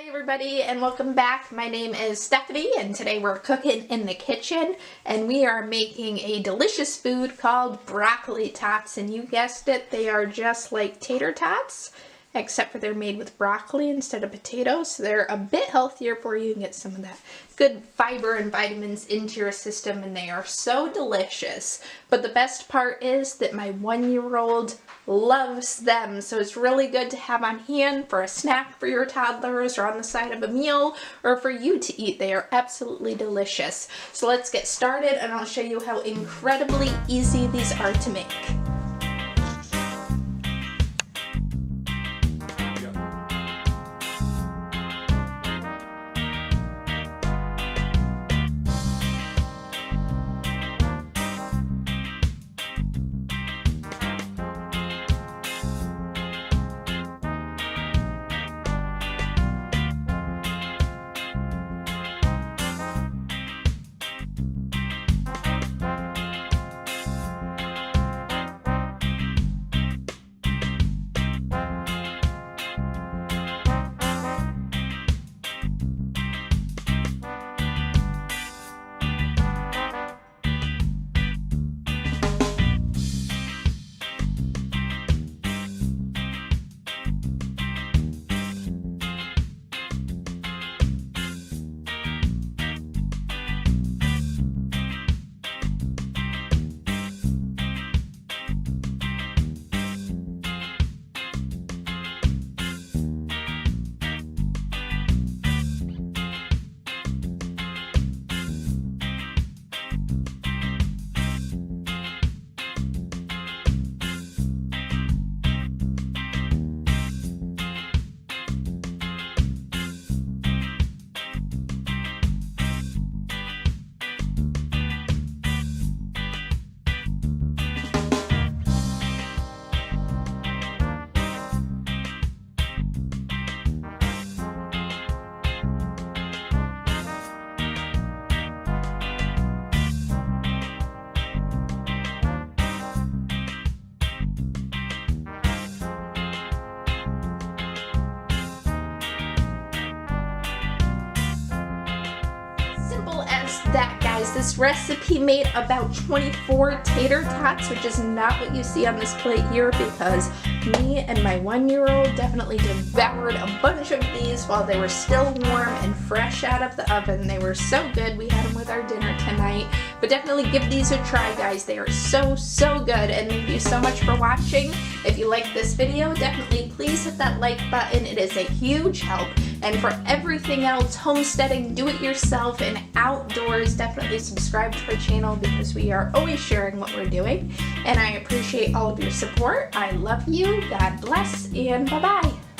Hi everybody and welcome back. My name is Stephanie and today we're cooking in the kitchen and we are making a delicious food called broccoli tots, and you guessed it, they are just like tater tots except for they're made with broccoli instead of potatoes, so they're a bit healthier for you and get some of that good fiber and vitamins into your system, and they are so delicious. But the best part is that my 1-year-old loves them, so it's really good to have on hand for a snack for your toddlers or on the side of a meal or for you to eat. They are absolutely delicious. So let's get started and I'll show you how incredibly easy these are to make. That, guys, this recipe made about 24 tater tots, which is not what you see on this plate here, because me and my 1-year-old definitely devoured a bunch of these while they were still warm and fresh out of the oven. They were so good. We had them with our dinner tonight, but definitely give these a try, guys. They are so good, and thank you so much for watching. If you like this video, definitely please hit that like button. It is a huge help. And for everything else, homesteading, do-it-yourself, and outdoors, definitely subscribe to our channel because we are always sharing what we're doing. And I appreciate all of your support. I love you. God bless, and bye-bye.